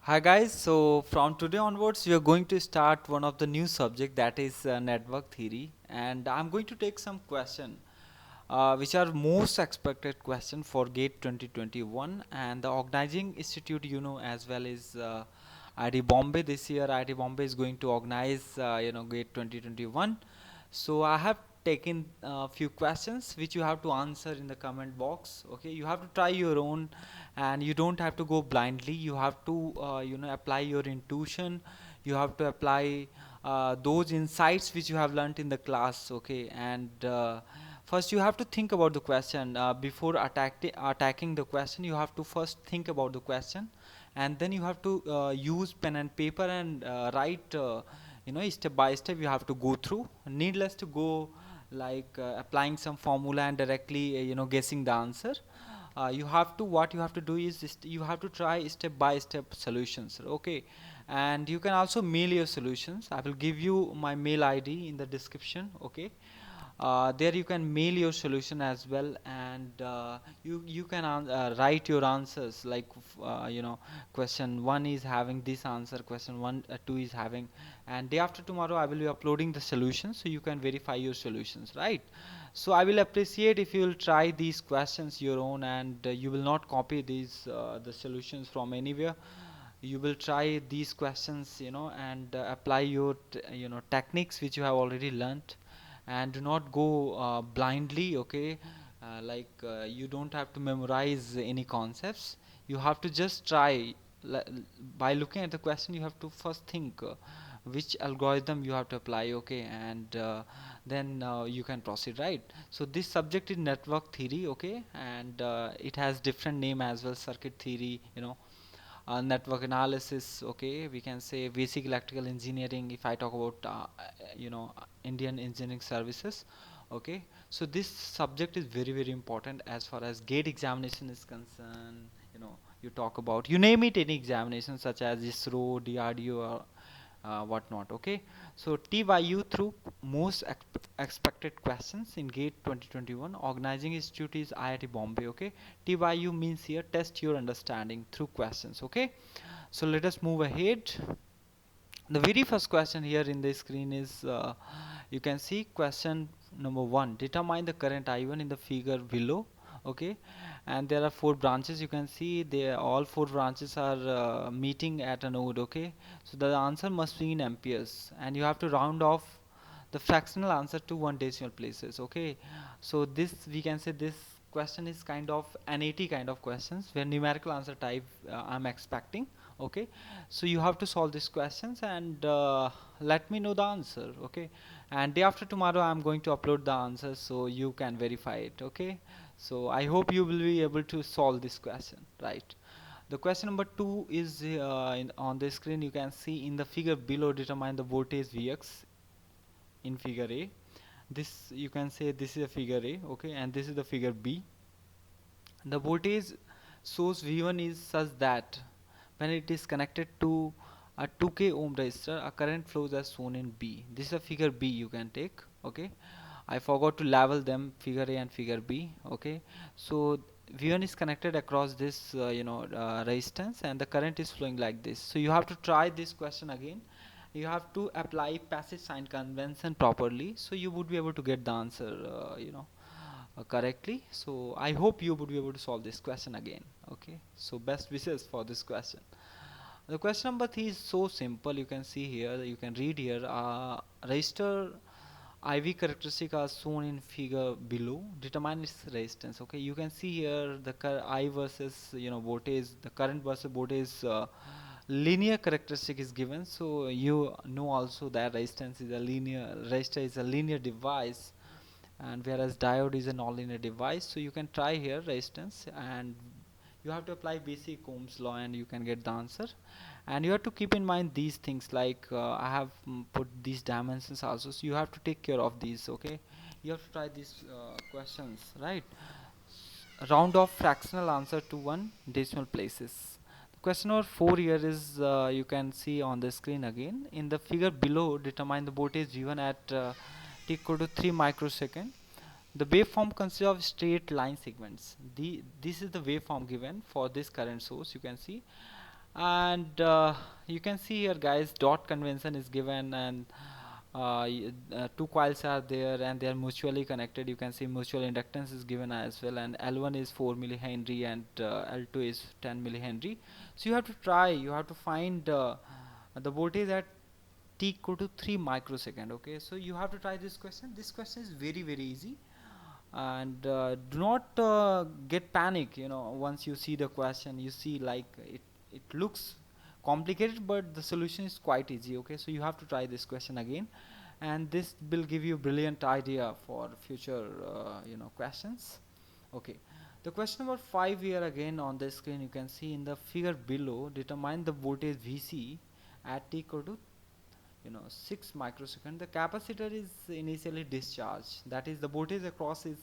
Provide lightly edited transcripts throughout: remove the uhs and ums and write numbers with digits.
Hi guys, so from today onwards we are going to start one of the new subject that is network theory, and I'm going to take some question which are most expected question for GATE 2021, and the organizing institute as well is IIT Bombay. This year IIT Bombay is going to organize GATE 2021. So I have taken a few questions which you have to answer in the comment box. Okay, you have to try your own, and you don't have to go blindly. You have to apply your intuition. You have to apply those insights which you have learnt in the class. Okay, and first you have to think about the question before attacking the question. You have to first think about the question, and then you have to use pen and paper and write. Step by step you have to go through. Needless to go like applying some formula and directly guessing the answer. You have to what you have to do is you have to try step by step solutions. Okay, and you can also mail your solutions. I will give you my mail ID in the description. Okay, there you can mail your solution as well, and you can write your answers like question 1 is having this answer, question 1 2 is having, and day after tomorrow I will be uploading the solutions so you can verify your solutions, right? So I will appreciate if you will try these questions your own, and you will not copy these the solutions from anywhere. You will try these questions, and apply your techniques which you have already learnt, and do not go blindly. Okay, you don't have to memorize any concepts. You have to just try. By looking at the question you have to first think which algorithm you have to apply. Okay, and then you can proceed, right? So this subject is network theory. Okay, and it has different name as well: circuit theory, network analysis. Okay, we can say basic electrical engineering if I talk about Indian engineering services. Okay, so this subject is very very important as far as gate examination is concerned. You talk about, you name it, any examination such as ISRO, DRDO, or whatnot. Okay, so TYU through most expected questions in GATE 2021. Organizing institute is IIT Bombay. Okay, TYU means here test your understanding through questions. Okay, so let us move ahead. The very first question here in the screen is you can see question number 1: determine the current I1 in the figure below. Okay, and there are four branches. You can see they all four branches are meeting at a node. Okay, so the answer must be in amperes, and you have to round off the fractional answer to one decimal places. Okay, so this, we can say, this question is kind of NAT kind of questions where numerical answer type I'm expecting. Okay, so you have to solve these questions and let me know the answer. Okay, and day after tomorrow I'm going to upload the answers so you can verify it. Okay, so I hope you will be able to solve this question, right? The question number 2 is on the screen. You can see in the figure below, determine the voltage Vx in figure A. This, you can say, this is a figure A. Okay, and this is the figure B. The voltage source V1 is such that when it is connected to a 2k ohm resistor, a current flows as shown in B. This is a figure B you can take. Okay, I forgot to label them, figure A and figure B. Okay, so V1 is connected across this resistance, and the current is flowing like this. So you have to try this question again. You have to apply passive sign convention properly, so you would be able to get the answer correctly. So I hope you would be able to solve this question again. Okay, so best wishes for this question. The question number 3 is so simple. You can see here, you can read here, resistor IV characteristic are shown in figure below. Determine its resistance. Okay, you can see here the I versus voltage, the current versus voltage linear characteristic is given. So you know also that resistance is a linear, resistor is a linear device, and whereas diode is a nonlinear device. So you can try here resistance, and you have to apply basic Ohm's law and you can get the answer. And you have to keep in mind these things, like I have put these dimensions also, so you have to take care of these. Okay, you have to try these questions, right? Round off fractional answer to one decimal places. Question number 4 here is you can see on the screen again. In the figure below, determine the voltage given at t equal to 3 microsecond. The waveform consists of straight line segments. This is the waveform given for this current source. You can see, And you can see here guys, dot convention is given, and two coils are there and they are mutually connected. You can see mutual inductance is given as well, and L1 is 4 millihenry and L2 is 10 millihenry. So you have to try, you have to find the voltage at t equal to 3 microsecond. Okay, so you have to try this question. This question is very easy, and do not get panic, you know, once you see the question. You see like it looks complicated, but the solution is quite easy. Okay, so you have to try this question again, and this will give you brilliant idea for future questions. Okay, the question number 5 here again on the screen, you can see in the figure below, determine the voltage VC at t equal to 6 microsecond. The capacitor is initially discharged, that is the voltage across is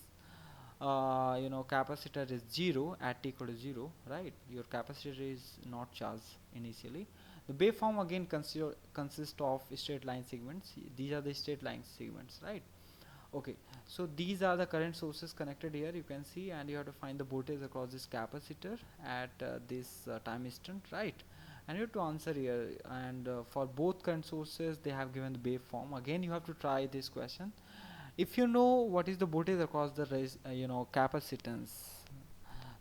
capacitor is 0 at t equal to 0, right? Your capacitor is not charged initially. The waveform again consists of straight line segments. These are the straight line segments, right? Okay, so these are the current sources connected here, you can see, and you have to find the voltage across this capacitor at this time instant, right? And you have to answer here, and for both current sources they have given the waveform. Again you have to try this question. If you know what is the voltage across the capacitance,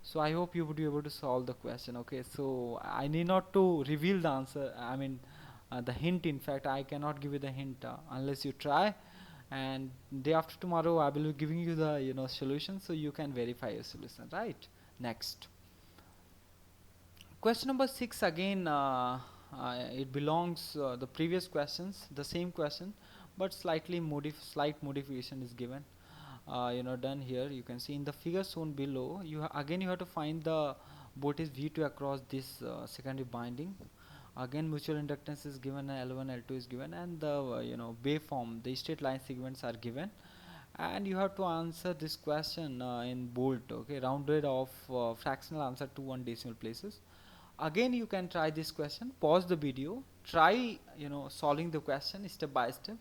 so I hope you would be able to solve the question. Okay, so I need not to reveal the answer, I mean the hint. In fact, I cannot give you the hint unless you try, and day after tomorrow I will be giving you the solution, so you can verify your solution, right? Next, question number 6 again, it belongs the previous questions, the same question, but slight modification is given, done here. You can see in the figure shown below, again you have to find the voltage V2 across this secondary binding. Again mutual inductance is given, L1 L2 is given, and the waveform, the straight line segments are given, and you have to answer this question in bold. Okay, rounded off fractional answer to one decimal places. Again you can try this question, pause the video, try solving the question step by step,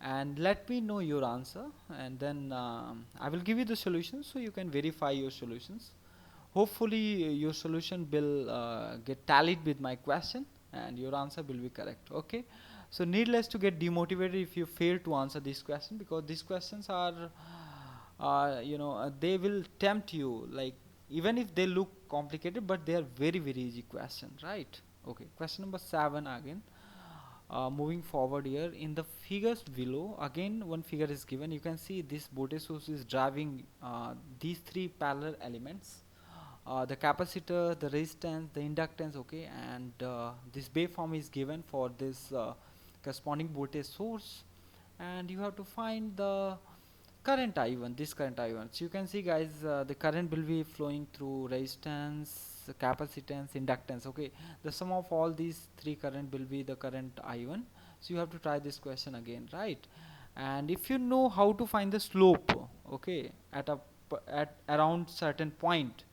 and let me know your answer, and then I will give you the solution so you can verify your solutions. Hopefully your solution will get tallied with my question and your answer will be correct. Okay, so needless to get demotivated if you fail to answer this question, because these questions are they will tempt you, like, even if they look complicated, but they are very easy question, right? Okay, question number 7 again. Moving forward here in the figures below, again one figure is given. You can see this voltage source is driving these three parallel elements, the capacitor, the resistance, the inductance. Okay, and this waveform is given for this corresponding voltage source, and you have to find the current I1, this current I1. So you can see guys, the current will be flowing through resistance, capacitance, inductance. Okay, the sum of all these three current will be the current I1. So you have to try this question again, right? And if you know how to find the slope, okay, at around certain point,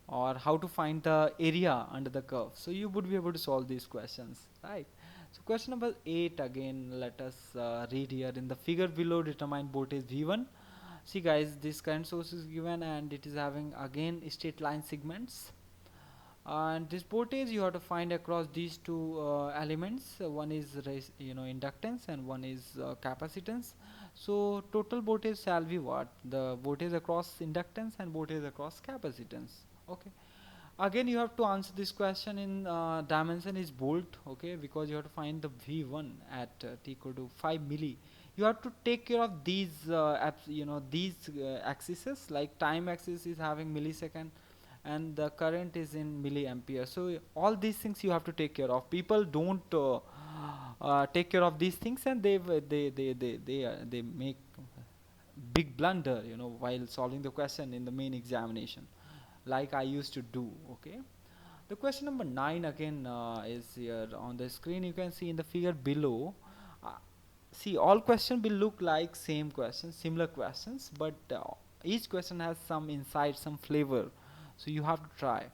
or how to find the area under the curve, so you would be able to solve these questions, right? So question number 8 again, let us read here in the figure below, determine voltage V1. See guys, this current source is given and it is having again straight line segments, and this voltage you have to find across these two elements. One is inductance and one is capacitance. So total voltage shall be what? The voltage across inductance and voltage across capacitance. Okay, again you have to answer this question in dimension is volt. Okay, because you have to find the V1 at t equal to 5 milli. You have to take care of these these axes, like time axis is having millisecond and the current is in milliampere. So all these things you have to take care of. People don't take care of these things, and they make big blunder, while solving the question in the main examination, like I used to do. Okay, the question number 9 again is here on the screen. You can see in the figure below. Uh, See, all questions will look like same questions, similar questions, but each question has some insight, some flavor. So you have to try.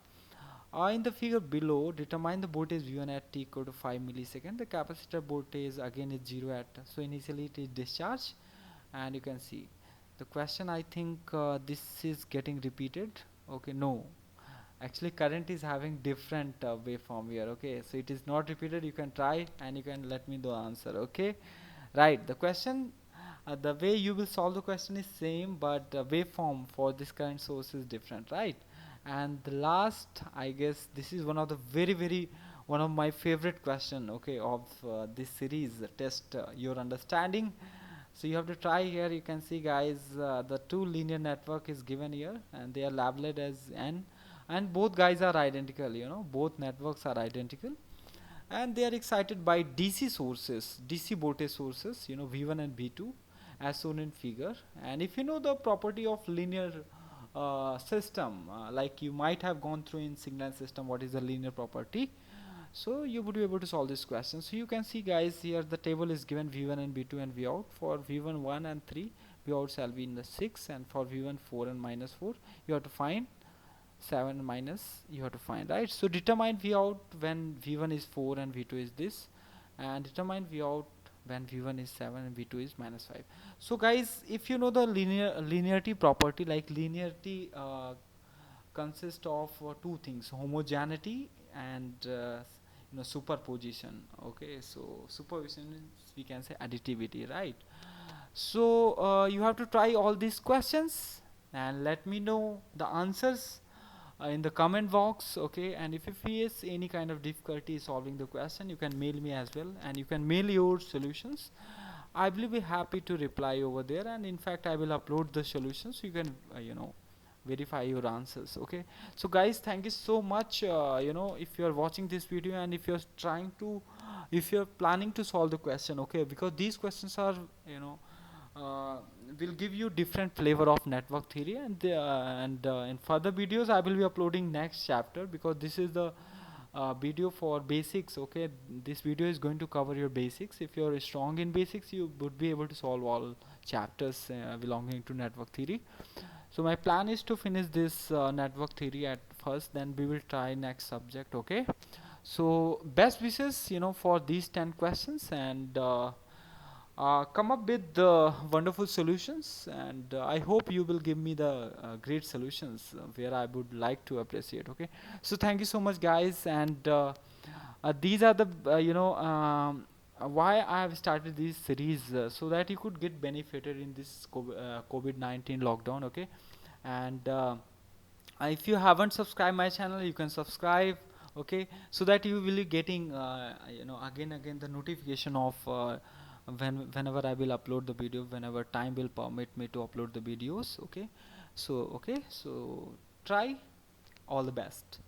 In the figure below, determine the voltage V1 at t equal to 5 millisecond. The capacitor voltage again is 0 at, so initially it is discharged, and you can see the question. I think this is getting repeated. Okay, no, Actually current is having different waveform here. Okay, so it is not repeated. You can try and you can let me know the answer. Okay, right, the question, the way you will solve the question is same, but the waveform for this current source is different, right? And the last, I guess this is one of the very one of my favorite question, okay, of this series, test your understanding. So you have to try here. You can see guys, the two linear network is given here and they are labeled as n, and both guys are identical, you know, both networks are identical, and they are excited by DC sources, DC voltage sources, you know, V1 and V2 as shown in figure. And if you know the property of linear system, like you might have gone through in signal system what is the linear property, so you would be able to solve this question. So you can see guys, here the table is given V1 and V2 and V out. For V1 1 and 3, V out shall be in the 6, and for V1 4 and minus 4 you have to find 7 minus, you have to find, right? So determine V out when V1 is 4 and V2 is this, and determine V out when V1 is 7 and V2 is minus 5. So guys, if you know the linearity property, like linearity consists of two things: homogeneity and you know, superposition. Okay, so superposition is, we can say, additivity, right? So you have to try all these questions and let me know the answers in the comment box. Okay, and if you face any kind of difficulty solving the question, you can mail me as well, and you can mail your solutions. I will be happy to reply over there, and in fact I will upload the solutions so you can you know, verify your answers. Okay, so guys, thank you so much. You know, if you are watching this video and if you're trying to, if you're planning to solve the question, okay, because these questions are, you know, uh, will give you different flavor of network theory, and in further videos I will be uploading next chapter, because this is the video for basics. Okay, this video is going to cover your basics. If you're strong in basics, you would be able to solve all chapters belonging to network theory. So my plan is to finish this network theory at first, then we will try next subject. Okay, so best wishes, you know, for these 10 questions, and come up with the wonderful solutions, and I hope you will give me the great solutions where I would like to appreciate. Okay, so thank you so much guys, and these are the you know, why I have started this series, so that you could get benefited in this COVID-19 lockdown. Okay, and if you haven't subscribed my channel, you can subscribe. Okay, so that you will be getting you know, again the notification of whenever I will upload the video, whenever time will permit me to upload the videos. Okay, so try. All the best.